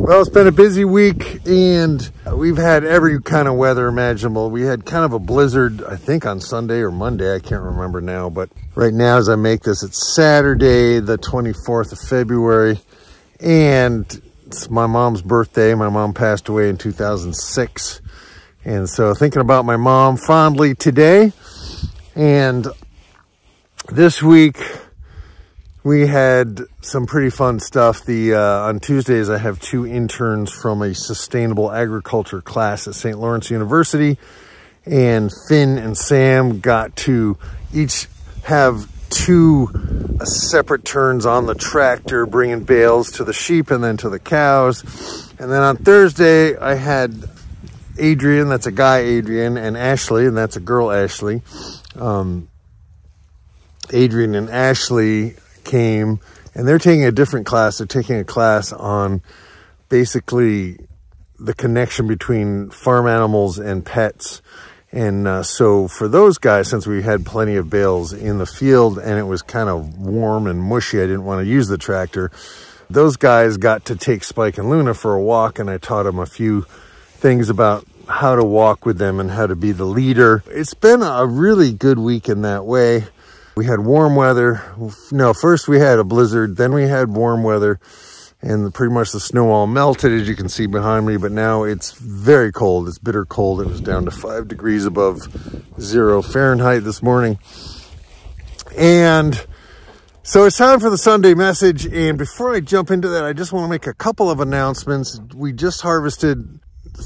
Well, it's been a busy week, and we've had every kind of weather imaginable. We had kind of a blizzard, I think on Sunday or Monday, I can't remember now, but right now as I make this, it's Saturday, the 24th of February, and it's my mom's birthday. My mom passed away in 2006, and so thinking about my mom fondly today. And this week, we had some pretty fun stuff. On Tuesdays, I have 2 interns from a sustainable agriculture class at St. Lawrence University. And Finn and Sam got to each have 2 separate turns on the tractor, bringing bales to the sheep and then to the cows. And then on Thursday, I had Adrian, that's a guy Adrian, and Ashley, and that's a girl Ashley. Adrian and Ashley came, and they're taking a different class. They're taking a class on basically the connection between farm animals and pets. And so for those guys, since we had plenty of bales in the field and it was kind of warm and mushy, I didn't want to use the tractor. Those guys got to take Spike and Luna for a walk, and I taught them a few things about how to walk with them and how to be the leader. It's been a really good week in that way. We had warm weather. No, first we had a blizzard, then we had warm weather, and pretty much the snow all melted, as you can see behind me, but now it's very cold. It's bitter cold. It was down to 5 degrees above 0 Fahrenheit this morning. And so it's time for the Sunday message, and before I jump into that, I just want to make a couple of announcements. We just harvested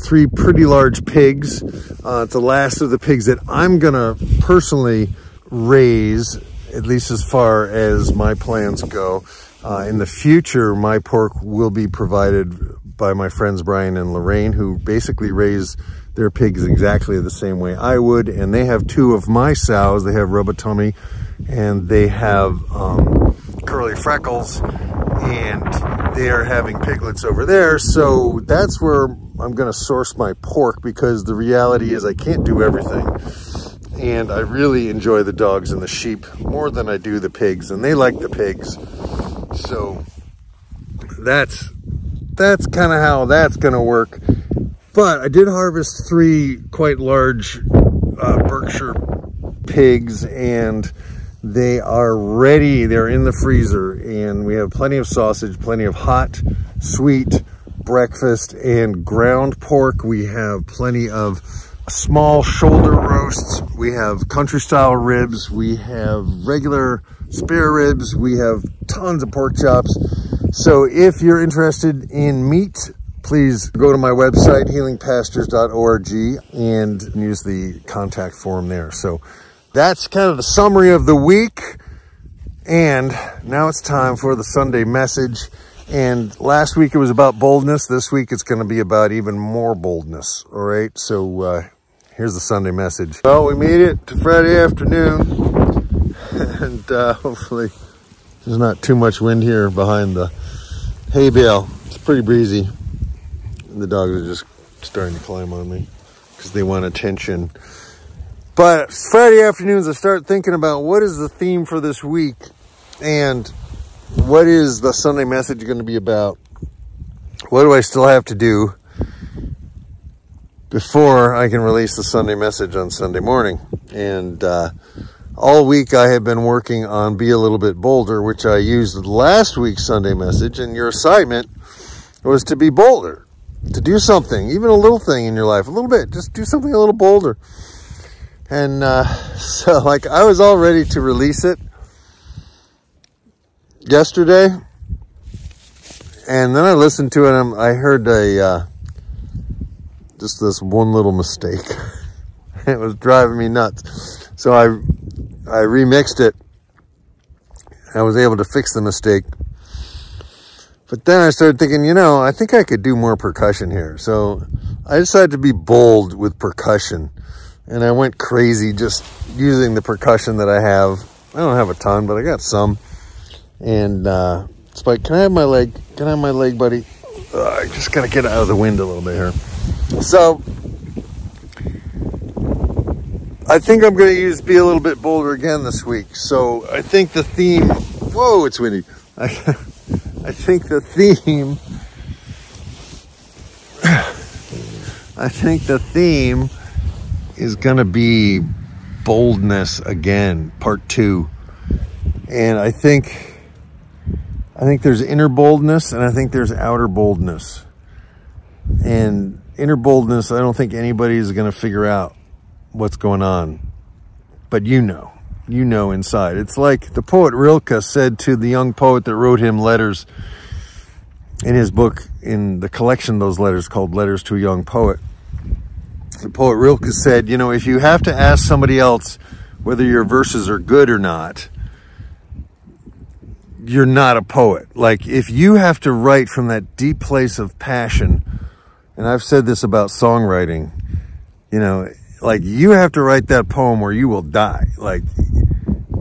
3 pretty large pigs. It's the last of the pigs that I'm gonna personally raise, at least as far as my plans go. In the future, my pork will be provided by my friends Brian and Lorraine, who basically raise their pigs exactly the same way I would. And they have 2 of my sows. They have Rub-a-Tummy and they have Curly Freckles, and they are having piglets over there. So that's where I'm going to source my pork, because the reality is I can't do everything. And I really enjoy the dogs and the sheep more than I do the pigs, and they like the pigs. So that's kind of how that's going to work. But I did harvest 3 quite large Berkshire pigs, and they are ready. They're in the freezer, and we have plenty of sausage, plenty of hot, sweet breakfast and ground pork. We have plenty of small shoulder roasts. We have country style ribs. We have regular spare ribs. We have tons of pork chops. So if you're interested in meat, please go to my website, healingpastures.org, and use the contact form there. So that's kind of the summary of the week. And now it's time for the Sunday message. And last week it was about boldness. This week it's going to be about even more boldness. All right. So here's the Sunday message. Well, we made it to Friday afternoon, and hopefully there's not too much wind here behind the hay bale. It's pretty breezy, and the dogs are just starting to climb on me because they want attention. But Friday afternoons, I start thinking about what is the theme for this week, and what is the Sunday message going to be about? What do I still have to do before I can release the Sunday message on Sunday morning? And all week I have been working on Be a Little Bit Bolder, which I used last week's Sunday message. And your assignment was to be bolder, to do something, even a little thing in your life, a little bit, just do something a little bolder. And so like I was all ready to release it yesterday, and then I listened to it and I heard just this one little mistake. It was driving me nuts. So I remixed it. I was able to fix the mistake. But then I started thinking, you know, I think I could do more percussion here. So I decided to be bold with percussion. And I went crazy just using the percussion that I have. I don't have a ton, but I got some. And Spike, can I have my leg? Can I have my leg, buddy? I just gotta get out of the wind a little bit here. So I think I'm gonna Be a Little Bit Bolder again this week. So I think the theme, whoa, it's windy. I think the theme I think the theme is going to be boldness again, part 2. And I think there's inner boldness and I think there's outer boldness. And inner boldness, I don't think anybody is going to figure out what's going on. But you know inside. It's like the poet Rilke said to the young poet that wrote him letters in his book, in the collection of those letters called Letters to a Young Poet. The poet Rilke said, you know, if you have to ask somebody else whether your verses are good or not, you're not a poet. Like, if you have to write from that deep place of passion, and I've said this about songwriting, you know, like, you have to write that poem or you will die. Like,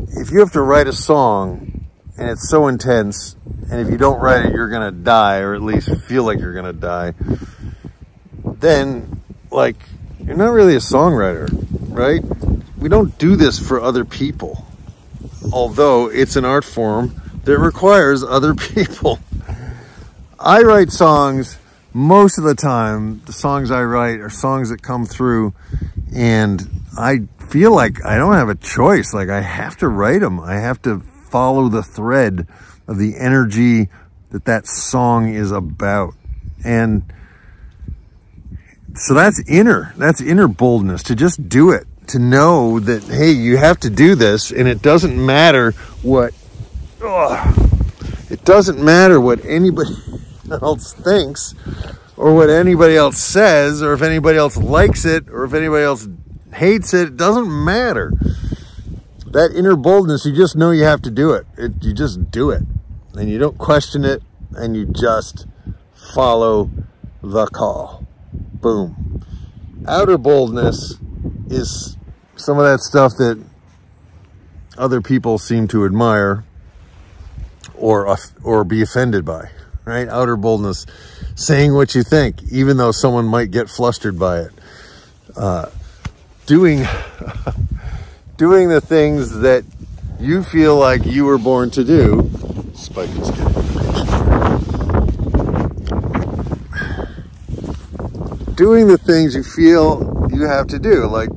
if you have to write a song and it's so intense, and if you don't write it, you're going to die, or at least feel like you're going to die, then, like, you're not really a songwriter, right? We don't do this for other people, although it's an art form that requires other people. I write songs most of the time. The songs I write are songs that come through, and I feel like I don't have a choice. Like, I have to write them. I have to follow the thread of the energy that song is about. And so that's inner boldness, to just do it, to know that, hey, you have to do this, and it doesn't matter what anybody else thinks, or what anybody else says, or if anybody else likes it, or if anybody else hates it. It doesn't matter. That inner boldness, you just know you have to do it. You just do it, and you don't question it, and you just follow the call. Boom. Outer boldness is some of that stuff that other people seem to admire or be offended by, right? Outer boldness, saying what you think, even though someone might get flustered by it. Doing the things that you feel like you were born to do. Spike is getting doing the things you feel you have to do. Like,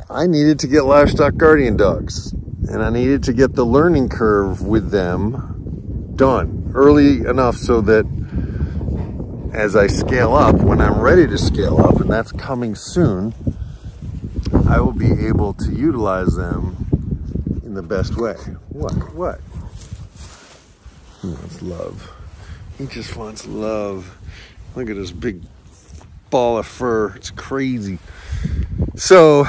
I needed to get livestock guardian dogs, and I needed to get the learning curve with them done early enough so that as I scale up, when I'm ready to scale up, and that's coming soon, I will be able to utilize them in the best way. What? He wants love. He just wants love. Look at this big ball of fur. It's crazy. So,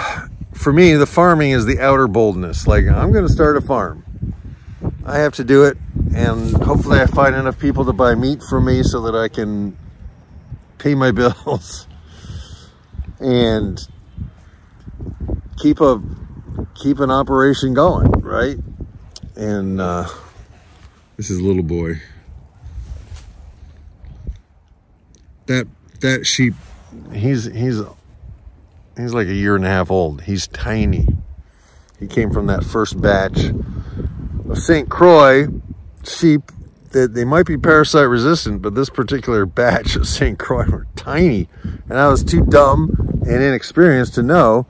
for me, the farming is the outer boldness. Like, I'm going to start a farm. I have to do it, and hopefully I find enough people to buy meat from me so that I can pay my bills and keep an operation going, right? And this is little boy. That sheep, he's like a year and a half old. He's tiny. He came from that first batch of St. Croix sheep that they might be parasite resistant, but this particular batch of St. Croix were tiny, and I was too dumb and inexperienced to know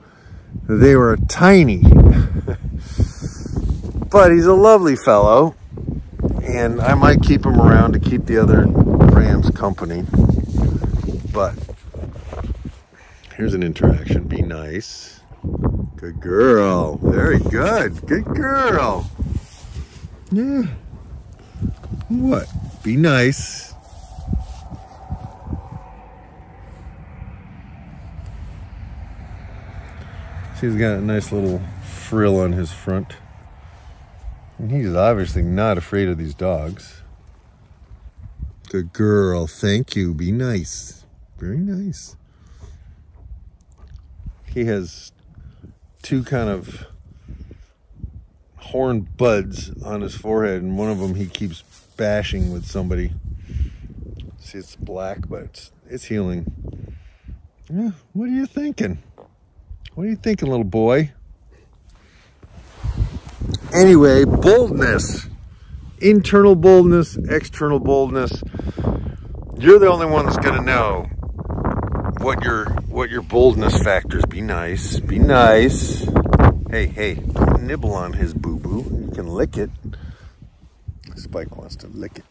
that they were tiny. But he's a lovely fellow, and I might keep him around to keep the other rams company. But here's an interaction. Be nice. Good girl. Very good. Good girl. Yeah. What? Be nice. He's got a nice little frill on his front. And he's obviously not afraid of these dogs. Good girl. Thank you. Be nice. Very nice. He has two kind of horn buds on his forehead, and one of them he keeps bashing with somebody. See, it's black, but it's healing. Yeah, what are you thinking? What are you thinking, little boy? Anyway, boldness. Internal boldness, external boldness. You're the only one that's gonna know what your boldness factors. Be nice. Be nice. Hey, don't nibble on his boo-boo. You can lick it. Spike wants to lick it.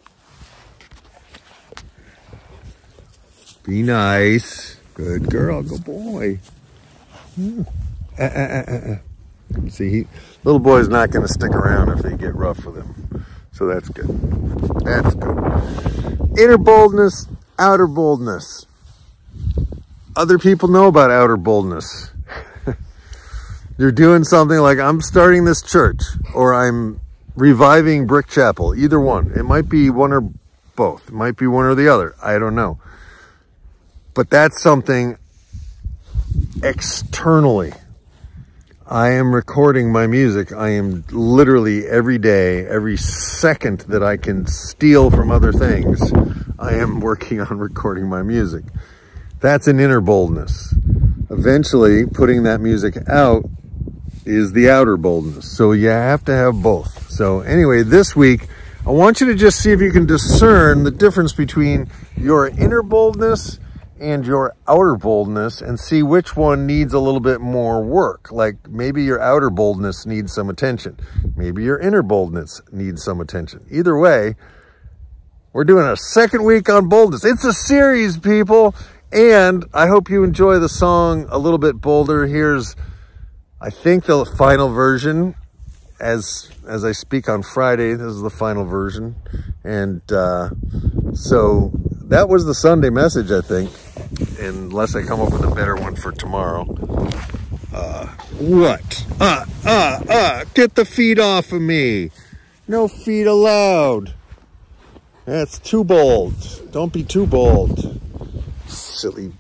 Be nice. Good girl. Good boy. See, little boy's not going to stick around if they get rough with him. So that's good. That's good. Inner boldness, outer boldness. Other people know about outer boldness. You're doing something like, I'm starting this church, or I'm reviving Brick Chapel. Either one. It might be one or both. It might be one or the other. I don't know. But that's something externally. I am recording my music. I am literally every day, every second that I can steal from other things, I am working on recording my music. That's an inner boldness. Eventually, putting that music out is the outer boldness. So you have to have both. So anyway, this week, I want you to just see if you can discern the difference between your inner boldness and your outer boldness, and see which one needs a little bit more work. Like maybe your outer boldness needs some attention. Maybe your inner boldness needs some attention. Either way, we're doing a second week on boldness. It's a series, people. And I hope you enjoy the song A Little Bit Bolder. Here's, I think, the final version. As I speak on Friday, this is the final version. And so that was the Sunday message, I think. Unless I come up with a better one for tomorrow. What? Get the feet off of me. No feet allowed. That's too bold. Don't be too bold. Silly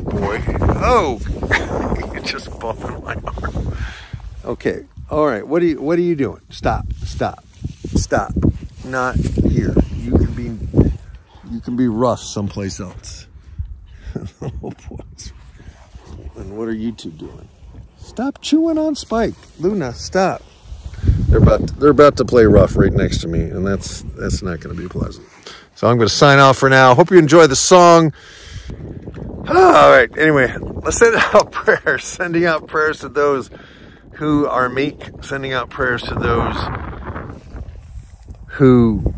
boy. Oh, you're just bumping my arm. Okay. All right. What are you doing? Stop. Not here. You can be rough someplace else. Oh boy. And what are you two doing? Stop chewing on Spike. Luna, stop. They're about to play rough right next to me, and that's not going to be pleasant. So I'm going to sign off for now. Hope you enjoy the song. All right. Anyway, let's send out prayers. Sending out prayers to those who are meek. Sending out prayers to those who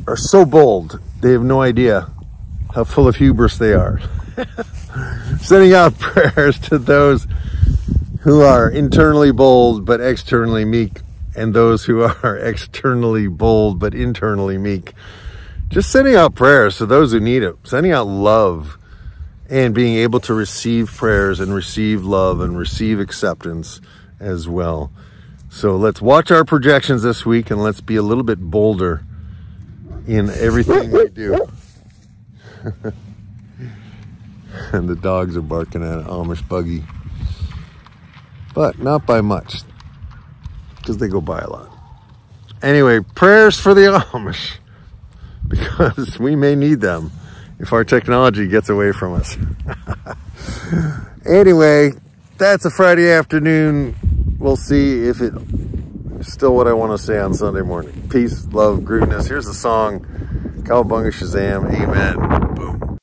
are so bold they have no idea how full of hubris they are. Sending out prayers to those who are internally bold but externally meek, and those who are externally bold but internally meek. Just sending out prayers to those who need it. Sending out love and being able to receive prayers and receive love and receive acceptance as well. So let's watch our projections this week, and let's be a little bit bolder in everything we do. And the dogs are barking at an Amish buggy. But not by much, because they go by a lot. Anyway, prayers for the Amish, because we may need them if our technology gets away from us. Anyway, that's a Friday afternoon. We'll see if it's still what I want to say on Sunday morning. Peace, love, Groovyness. Here's the song, Cowabungah, Shazaaam, amen, boom.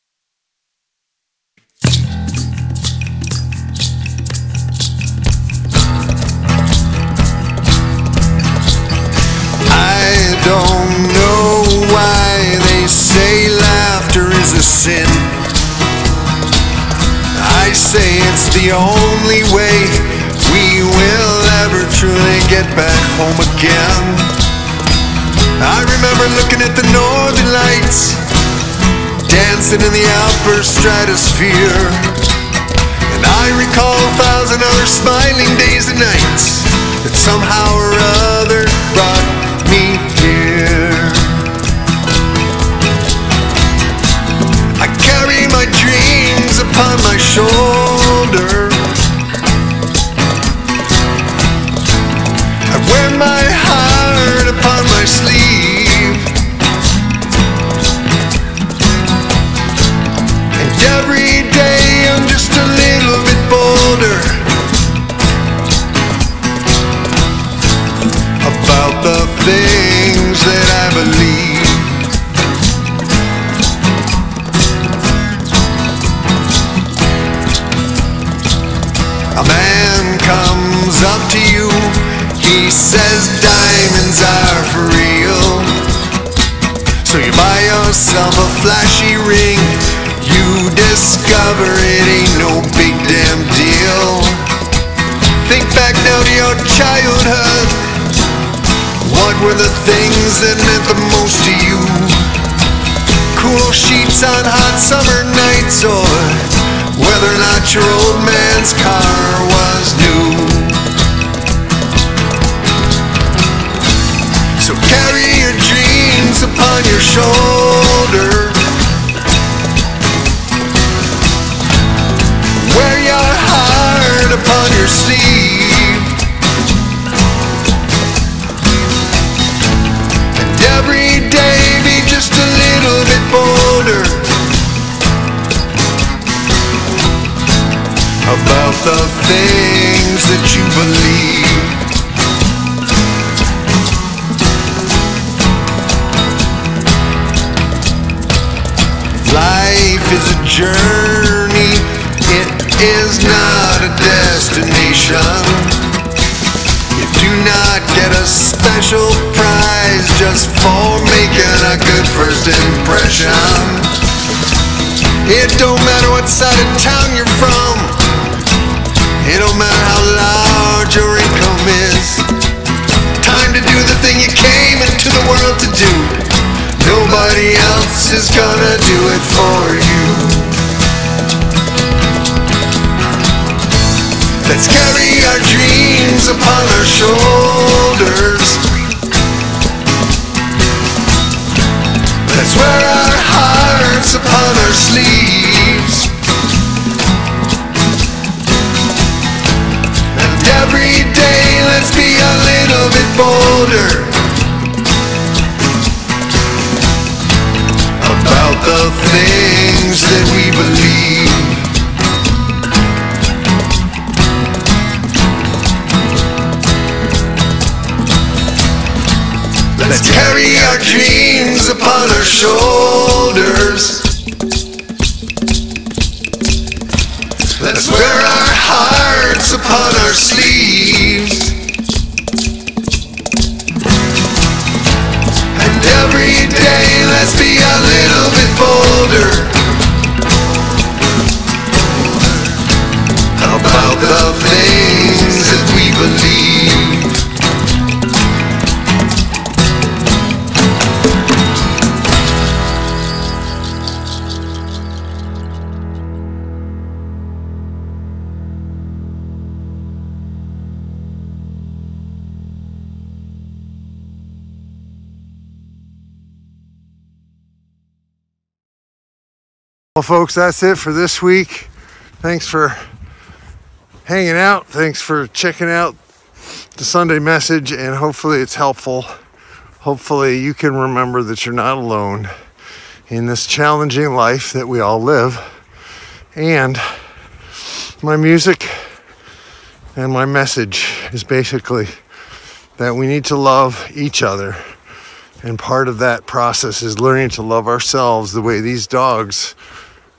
Don't know why they say laughter is a sin. I say it's the only way we will ever truly get back home again. I remember looking at the northern lights, dancing in the outer stratosphere, and I recall 1,000 other smiling days and nights that somehow or other brought me here. I carry my dreams upon my shoulder. I wear my heart upon my sleeve, and every day I'm just a little bit bolder about the things that I believe. says diamonds are for real. So you buy yourself a flashy ring, you discover it ain't no big damn deal. Think back now to your childhood. What were the things that meant the most to you? Cool sheets on hot summer nights, or whether or not your old man's car was new. So carry your dreams upon your shoulder. Wear your heart upon your sleeve. And every day be just a little bit bolder about the things that you believe. Life is a journey, it is not a destination. You do not get a special prize just for making a good first impression. It don't matter what side of town you're from, it don't matter how large your income is. Time to do the thing you came into the world to do. Nobody else is gonna do it for you. Let's carry our dreams upon our shoulders. Let's wear our hearts upon our sleeves. And every day let's be a little bit bolder about the things that we believe. Let's carry our dreams upon our shoulders. Let's wear our hearts upon our sleeves. And every day let's be a little bit bolder about the things that we believe. Well, folks, that's it for this week. Thanks for hanging out. Thanks for checking out the Sunday message, and hopefully it's helpful. Hopefully you can remember that you're not alone in this challenging life that we all live. And my music and my message is basically that we need to love each other. And part of that process is learning to love ourselves the way these dogs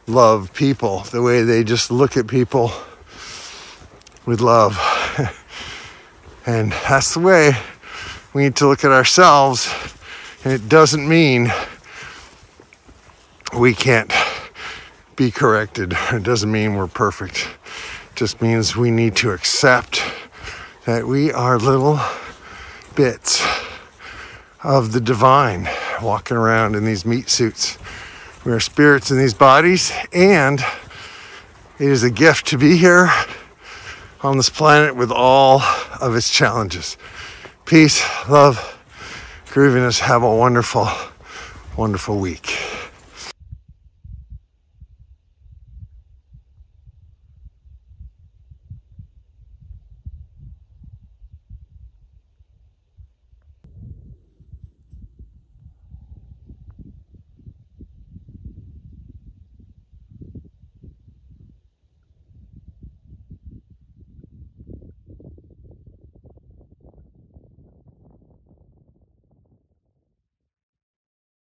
love people, the way they just look at people with love. And that's the way we need to look at ourselves. And it doesn't mean we can't be corrected. It doesn't mean we're perfect. It just means we need to accept that we are little bits of the divine walking around in these meat suits. We are spirits in these bodies, and it is a gift to be here on this planet with all of its challenges. Peace, love, grooviness. Have a wonderful, wonderful week.